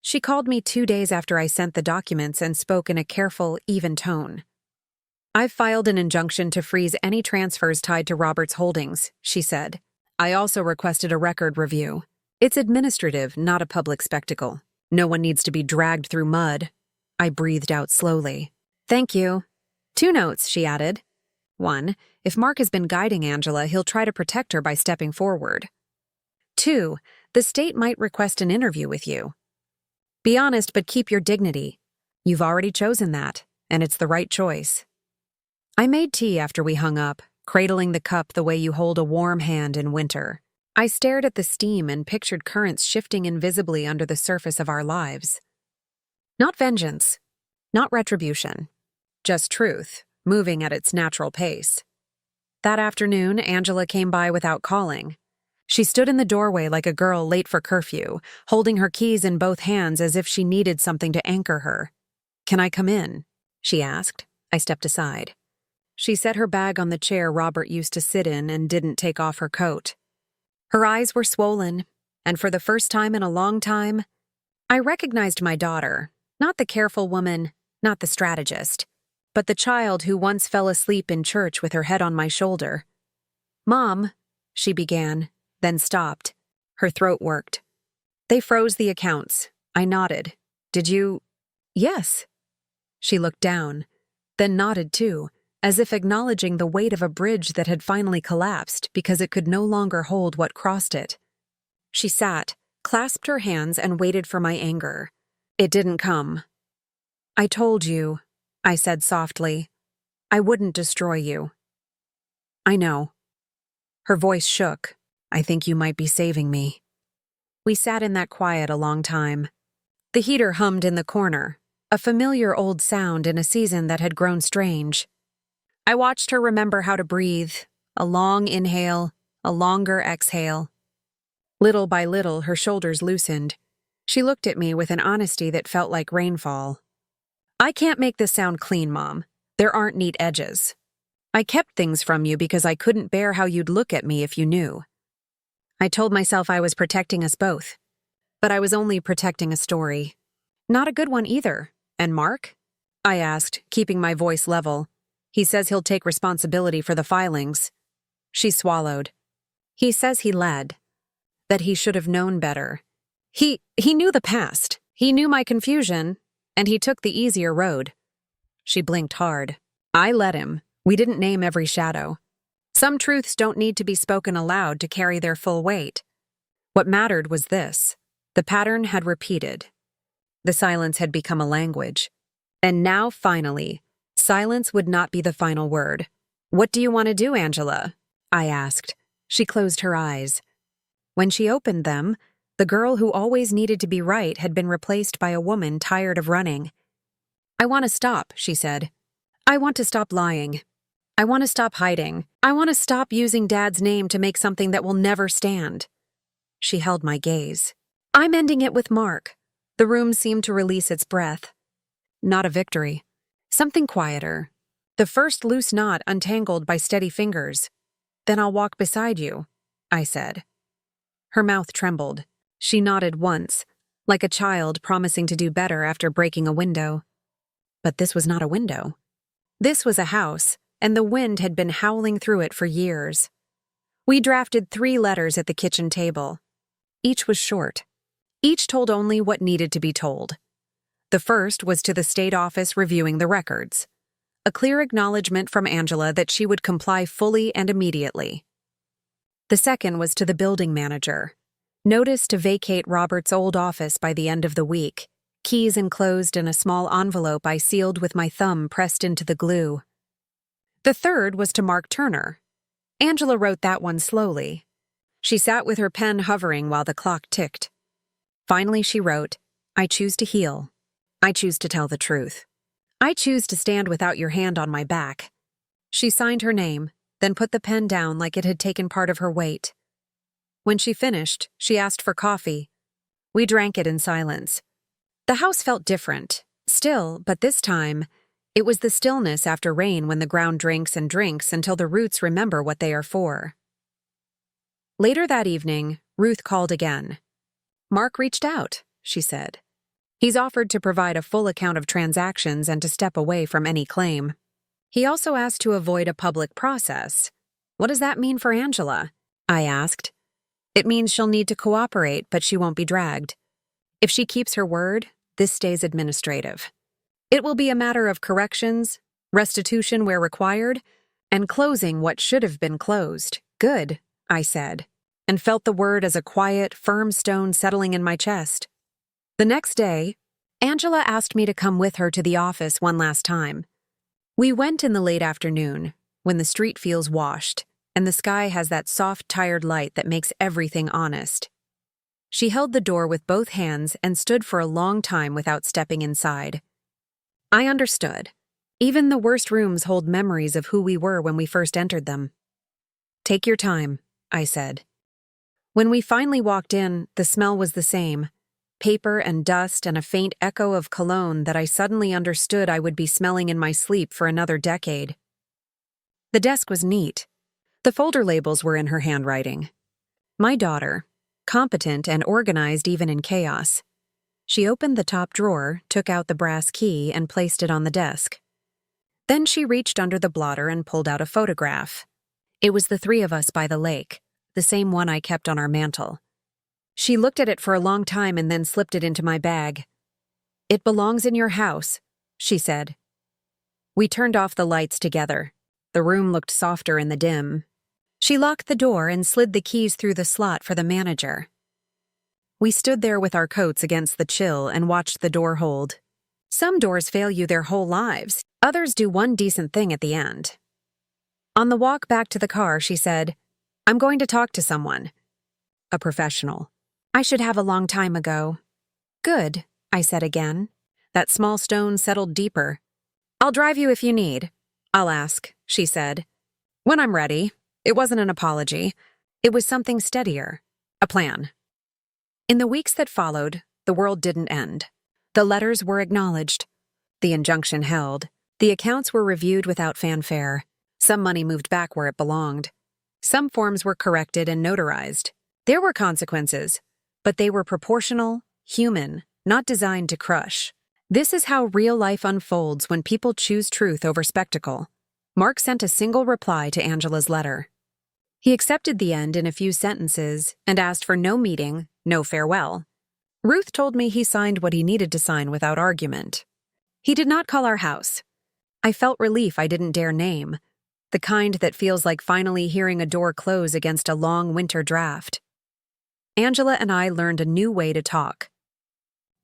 She called me 2 days after I sent the documents and spoke in a careful, even tone. "I've filed an injunction to freeze any transfers tied to Robert's holdings," she said. "I also requested a record review. It's administrative, not a public spectacle. No one needs to be dragged through mud." I breathed out slowly. "Thank you." 2 notes, she added. 1, if Mark has been guiding Angela, he'll try to protect her by stepping forward. 2, the state might request an interview with you. Be honest, but keep your dignity. You've already chosen that, and it's the right choice. I made tea after we hung up, cradling the cup the way you hold a warm hand in winter. I stared at the steam and pictured currents shifting invisibly under the surface of our lives. Not vengeance, not retribution, just truth, moving at its natural pace. That afternoon, Angela came by without calling. She stood in the doorway like a girl late for curfew, holding her keys in both hands as if she needed something to anchor her. "Can I come in?" she asked. I stepped aside. She set her bag on the chair Robert used to sit in and didn't take off her coat. Her eyes were swollen, and for the first time in a long time, I recognized my daughter, not the careful woman, not the strategist, but the child who once fell asleep in church with her head on my shoulder. "Mom," she began, then stopped. Her throat worked. "They froze the accounts." I nodded. "Did you—" "Yes." She looked down, then nodded too, as if acknowledging the weight of a bridge that had finally collapsed because it could no longer hold what crossed it. She sat, clasped her hands, and waited for my anger. It didn't come. "I told you," I said softly, "I wouldn't destroy you." "I know." Her voice shook. "I think you might be saving me." We sat in that quiet a long time. The heater hummed in the corner, a familiar old sound in a season that had grown strange. I watched her remember how to breathe, a long inhale, a longer exhale. Little by little, her shoulders loosened. She looked at me with an honesty that felt like rainfall. "I can't make this sound clean, Mom. There aren't neat edges." I kept things from you because I couldn't bear how you'd look at me if you knew. I told myself I was protecting us both, but I was only protecting a story. Not a good one either. And Mark? I asked, keeping my voice level. He says he'll take responsibility for the filings. She swallowed. He says he led. That he should have known better. He knew the past. He knew my confusion, and he took the easier road. She blinked hard. I let him. We didn't name every shadow. Some truths don't need to be spoken aloud to carry their full weight. What mattered was this. The pattern had repeated. The silence had become a language. And now, finally, silence would not be the final word. What do you want to do, Angela? I asked. She closed her eyes. When she opened them, the girl who always needed to be right had been replaced by a woman tired of running. I want to stop, she said. I want to stop lying. I want to stop hiding. I want to stop using Dad's name to make something that will never stand. She held my gaze. I'm ending it with Mark. The room seemed to release its breath. Not a victory. Something quieter. The first loose knot untangled by steady fingers. Then I'll walk beside you, I said. Her mouth trembled. She nodded once, like a child promising to do better after breaking a window. But this was not a window. This was a house, and the wind had been howling through it for years. We drafted 3 letters at the kitchen table. Each was short. Each told only what needed to be told. The first was to the state office reviewing the records. A clear acknowledgement from Angela that she would comply fully and immediately. The second was to the building manager. Notice to vacate Robert's old office by the end of the week. Keys enclosed in a small envelope I sealed with my thumb pressed into the glue. The third was to Mark Turner. Angela wrote that one slowly. She sat with her pen hovering while the clock ticked. Finally she wrote, I choose to heal. I choose to tell the truth. I choose to stand without your hand on my back. She signed her name, then put the pen down like it had taken part of her weight. When she finished, she asked for coffee. We drank it in silence. The house felt different, still, but this time, it was the stillness after rain when the ground drinks and drinks until the roots remember what they are for. Later that evening, Ruth called again. Mark reached out, she said. He's offered to provide a full account of transactions and to step away from any claim. He also asked to avoid a public process. What does that mean for Angela? I asked. It means she'll need to cooperate, but she won't be dragged. If she keeps her word, this stays administrative. It will be a matter of corrections, restitution where required, and closing what should have been closed. Good, I said, and felt the word as a quiet, firm stone settling in my chest. The next day, Angela asked me to come with her to the office one last time. We went in the late afternoon, when the street feels washed, and the sky has that soft, tired light that makes everything honest. She held the door with both hands and stood for a long time without stepping inside. I understood. Even the worst rooms hold memories of who we were when we first entered them. Take your time, I said. When we finally walked in, the smell was the same. Paper and dust and a faint echo of cologne that I suddenly understood I would be smelling in my sleep for another decade. The desk was neat. The folder labels were in her handwriting. My daughter, competent and organized even in chaos. She opened the top drawer, took out the brass key, and placed it on the desk. Then she reached under the blotter and pulled out a photograph. It was the 3 of us by the lake, the same one I kept on our mantel. She looked at it for a long time and then slipped it into my bag. It belongs in your house, she said. We turned off the lights together. The room looked softer in the dim. She locked the door and slid the keys through the slot for the manager. We stood there with our coats against the chill and watched the door hold. Some doors fail you their whole lives. Others do one decent thing at the end. On the walk back to the car, she said, I'm going to talk to someone. A professional. I should have a long time ago. Good, I said again. That small stone settled deeper. I'll drive you if you need. I'll ask, she said. When I'm ready. It wasn't an apology. It was something steadier. A plan. In the weeks that followed, the world didn't end. The letters were acknowledged. The injunction held. The accounts were reviewed without fanfare. Some money moved back where it belonged. Some forms were corrected and notarized. There were consequences, but they were proportional, human, not designed to crush. This is how real life unfolds when people choose truth over spectacle. Mark sent a single reply to Angela's letter. He accepted the end in a few sentences and asked for no meeting, no farewell. Ruth told me he signed what he needed to sign without argument. He did not call our house. I felt relief I didn't dare name, the kind that feels like finally hearing a door close against a long winter draft. Angela and I learned a new way to talk.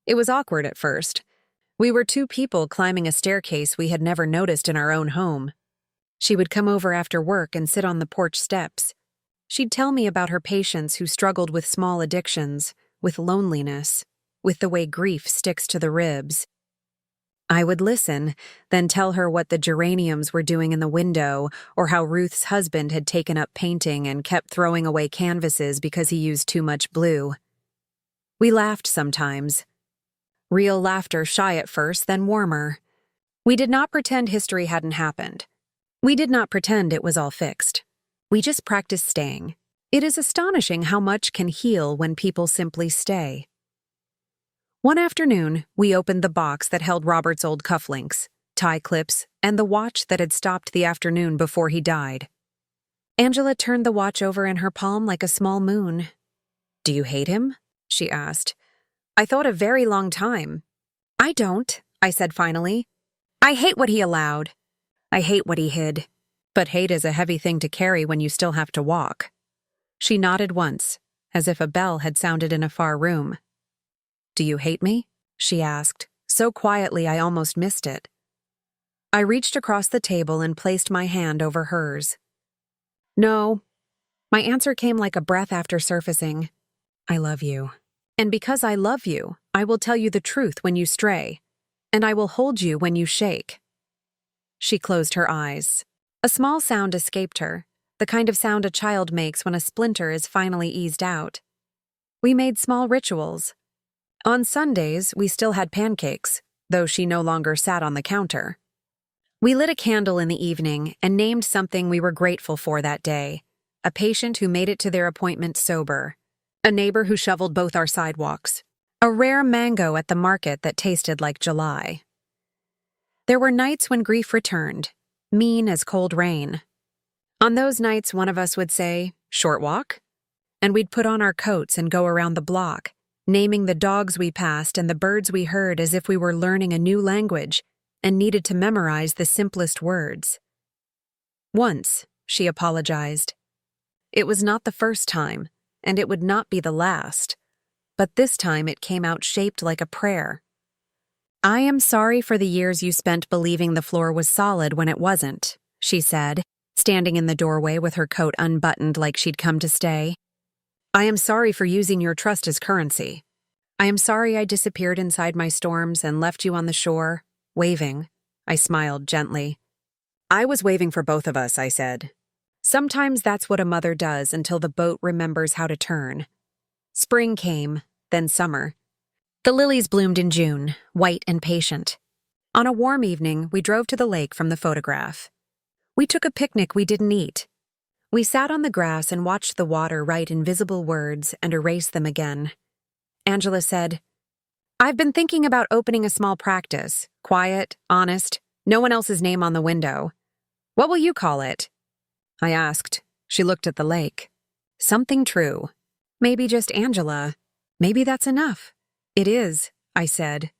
It was awkward at first. We were two people climbing a staircase we had never noticed in our own home. She would come over after work and sit on the porch steps. She'd tell me about her patients who struggled with small addictions, with loneliness, with the way grief sticks to the ribs. I would listen, then tell her what the geraniums were doing in the window, or how Ruth's husband had taken up painting and kept throwing away canvases because he used too much blue. We laughed sometimes. Real laughter, shy at first, then warmer. We did not pretend history hadn't happened. We did not pretend it was all fixed. We just practiced staying. It is astonishing how much can heal when people simply stay. One afternoon, we opened the box that held Robert's old cufflinks, tie clips, and the watch that had stopped the afternoon before he died. Angela turned the watch over in her palm like a small moon. "Do you hate him?" she asked. I thought a very long time. "I don't," I said finally. "I hate what he allowed. I hate what he hid." But hate is a heavy thing to carry when you still have to walk. She nodded once, as if a bell had sounded in a far room. "Do you hate me?" she asked, so quietly I almost missed it. I reached across the table and placed my hand over hers. "No." My answer came like a breath after surfacing. "I love you. And because I love you, I will tell you the truth when you stray, and I will hold you when you shake." She closed her eyes. A small sound escaped her, the kind of sound a child makes when a splinter is finally eased out. We made small rituals. On Sundays, we still had pancakes, though she no longer sat on the counter. We lit a candle in the evening and named something we were grateful for that day: a patient who made it to their appointment sober, a neighbor who shoveled both our sidewalks, a rare mango at the market that tasted like July. There were nights when grief returned, mean as cold rain. On those nights, one of us would say, "Short walk?" And we'd put on our coats and go around the block, naming the dogs we passed and the birds we heard as if we were learning a new language and needed to memorize the simplest words. Once, she apologized. It was not the first time, and it would not be the last, but this time it came out shaped like a prayer. "I am sorry for the years you spent believing the floor was solid when it wasn't," she said, standing in the doorway with her coat unbuttoned like she'd come to stay. "I am sorry for using your trust as currency. I am sorry I disappeared inside my storms and left you on the shore, waving." I smiled gently. "I was waving for both of us," I said. "Sometimes that's what a mother does until the boat remembers how to turn." Spring came, then summer. The lilies bloomed in June, white and patient. On a warm evening, we drove to the lake from the photograph. We took a picnic we didn't eat. We sat on the grass and watched the water write invisible words and erase them again. Angela said, "I've been thinking about opening a small practice, quiet, honest, no one else's name on the window. What will you call it?" I asked. She looked at the lake. "Something true. Maybe just Angela. Maybe that's enough." "It is," I said.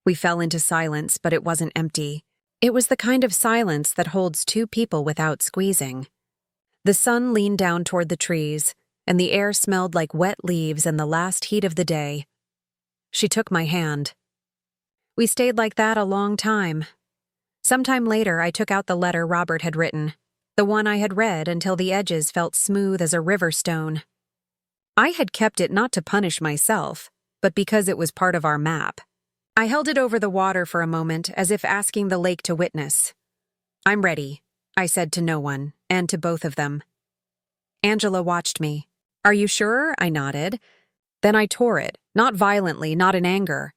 We fell into silence, but it wasn't empty. It was the kind of silence that holds two people without squeezing. The sun leaned down toward the trees, and the air smelled like wet leaves in the last heat of the day. She took my hand. We stayed like that a long time. Sometime later, I took out the letter Robert had written, the one I had read until the edges felt smooth as a river stone. I had kept it not to punish myself, but because it was part of our map. I held it over the water for a moment, as if asking the lake to witness. "I'm ready," I said to no one, and to both of them. Angela watched me. "Are you sure?" I nodded. Then I tore it, not violently, not in anger.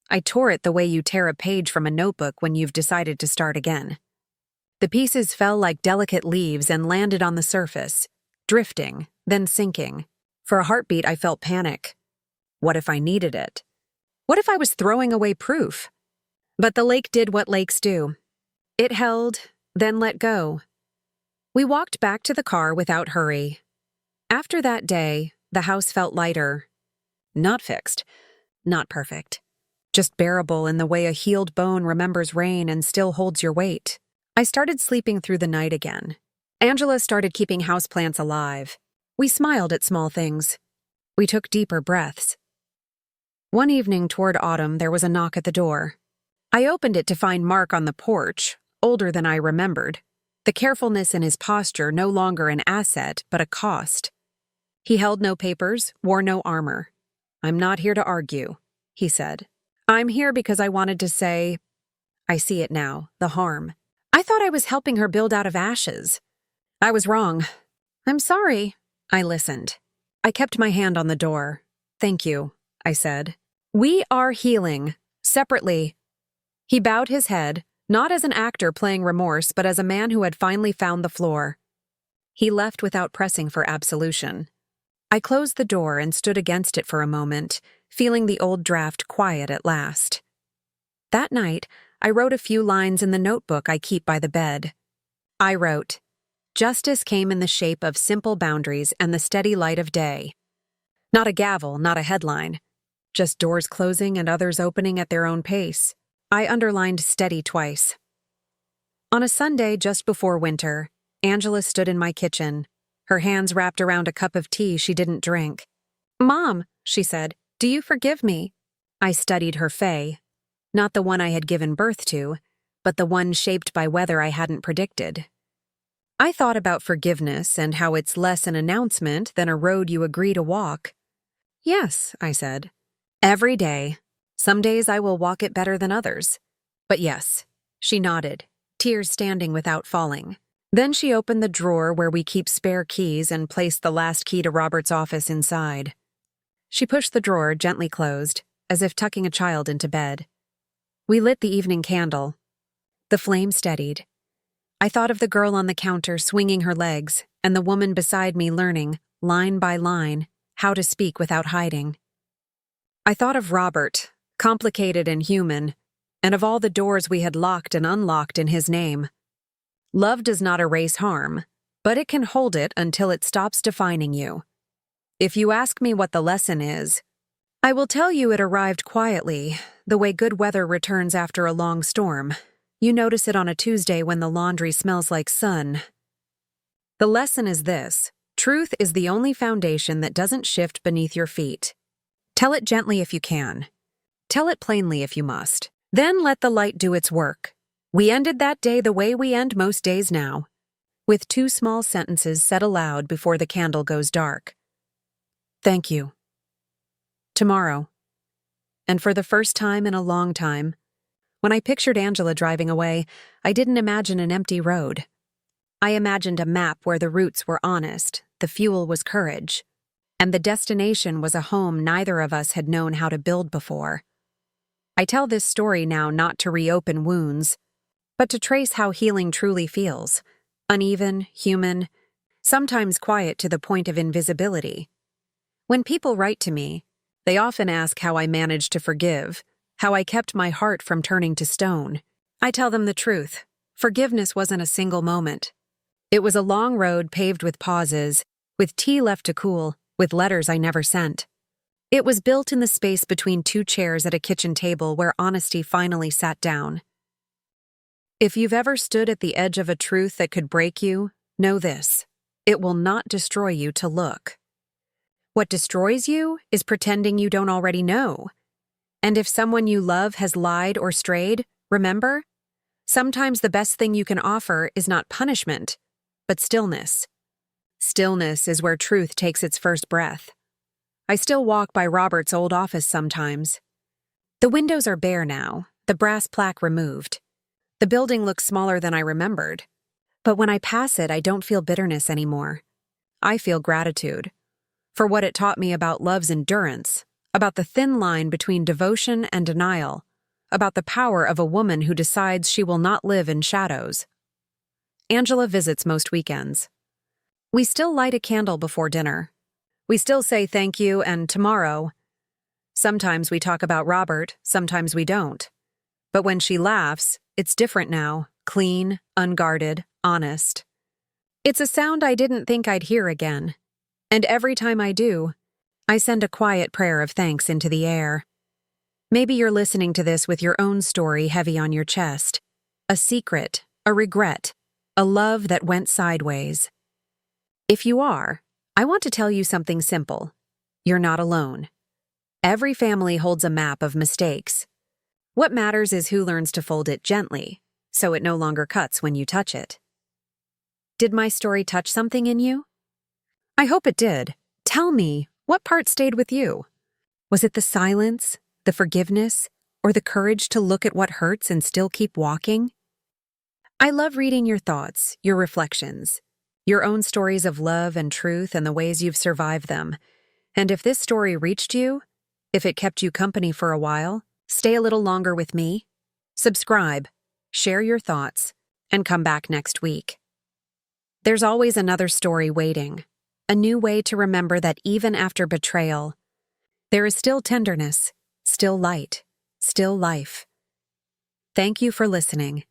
I tore it the way you tear a page from a notebook when you've decided to start again. The pieces fell like delicate leaves and landed on the surface, drifting, then sinking. For a heartbeat, I felt panic. What if I needed it? What if I was throwing away proof? But the lake did what lakes do. It held, then let go. We walked back to the car without hurry. After that day, the house felt lighter. Not fixed, not perfect. Just bearable in the way a healed bone remembers rain and still holds your weight. I started sleeping through the night again. Angela started keeping houseplants alive. We smiled at small things. We took deeper breaths. One evening toward autumn, there was a knock at the door. I opened it to find Mark on the porch, older than I remembered. The carefulness in his posture no longer an asset, but a cost. He held no papers, wore no armor. "I'm not here to argue," he said. "I'm here because I wanted to say, I see it now, the harm. I thought I was helping her build out of ashes. I was wrong. I'm sorry." I listened. I kept my hand on the door. "Thank you," I said. "We are healing, separately." He bowed his head, not as an actor playing remorse, but as a man who had finally found the floor. He left without pressing for absolution. I closed the door and stood against it for a moment, feeling the old draft quiet at last. That night, I wrote a few lines in the notebook I keep by the bed. I wrote, "Justice came in the shape of simple boundaries and the steady light of day." Not a gavel, not a headline. Just doors closing and others opening at their own pace. I underlined steady twice. On a Sunday just before winter, Angela stood in my kitchen, her hands wrapped around a cup of tea she didn't drink. "Mom," she said, "do you forgive me?" I studied her Faye. Not the one I had given birth to, but the one shaped by weather I hadn't predicted. I thought about forgiveness and how it's less an announcement than a road you agree to walk. "Yes," I said. "Every day. Some days I will walk it better than others. But yes," she nodded, tears standing without falling. Then she opened the drawer where we keep spare keys and placed the last key to Robert's office inside. She pushed the drawer gently closed, as if tucking a child into bed. We lit the evening candle. The flame steadied. I thought of the girl on the counter swinging her legs, and the woman beside me learning, line by line, how to speak without hiding. I thought of Robert, complicated and human, and of all the doors we had locked and unlocked in his name. Love does not erase harm, but it can hold it until it stops defining you. If you ask me what the lesson is, I will tell you it arrived quietly, the way good weather returns after a long storm. You notice it on a Tuesday when the laundry smells like sun. The lesson is this: truth is the only foundation that doesn't shift beneath your feet. Tell it gently if you can. Tell it plainly if you must. Then let the light do its work. We ended that day the way we end most days now, with 2 small sentences said aloud before the candle goes dark. "Thank you. Tomorrow." And for the first time in a long time, when I pictured Angela driving away, I didn't imagine an empty road. I imagined a map where the routes were honest, the fuel was courage, and the destination was a home neither of us had known how to build before. I tell this story now not to reopen wounds, but to trace how healing truly feels: uneven, human, sometimes quiet to the point of invisibility. When people write to me, they often ask how I managed to forgive, how I kept my heart from turning to stone. I tell them the truth. Forgiveness wasn't a single moment. It was a long road paved with pauses, with tea left to cool, with letters I never sent. It was built in the space between 2 chairs at a kitchen table where honesty finally sat down. If you've ever stood at the edge of a truth that could break you, know this: it will not destroy you to look. What destroys you is pretending you don't already know. And if someone you love has lied or strayed, remember, sometimes the best thing you can offer is not punishment, but stillness. Stillness is where truth takes its first breath. I still walk by Robert's old office sometimes. The windows are bare now, the brass plaque removed. The building looks smaller than I remembered. But when I pass it, I don't feel bitterness anymore. I feel gratitude for what it taught me about love's endurance, about the thin line between devotion and denial, about the power of a woman who decides she will not live in shadows. Angela visits most weekends. We still light a candle before dinner. We still say thank you and tomorrow. Sometimes we talk about Robert, sometimes we don't. But when she laughs, it's different now, clean, unguarded, honest. It's a sound I didn't think I'd hear again. And every time I do, I send a quiet prayer of thanks into the air. Maybe you're listening to this with your own story heavy on your chest. A secret, a regret, a love that went sideways. If you are, I want to tell you something simple. You're not alone. Every family holds a map of mistakes. What matters is who learns to fold it gently, so it no longer cuts when you touch it. Did my story touch something in you? I hope it did. Tell me, what part stayed with you? Was it the silence, the forgiveness, or the courage to look at what hurts and still keep walking? I love reading your thoughts, your reflections, your own stories of love and truth and the ways you've survived them. And if this story reached you, if it kept you company for a while, stay a little longer with me, subscribe, share your thoughts, and come back next week. There's always another story waiting, a new way to remember that even after betrayal, there is still tenderness, still light, still life. Thank you for listening.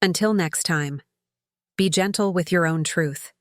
Until next time, be gentle with your own truth.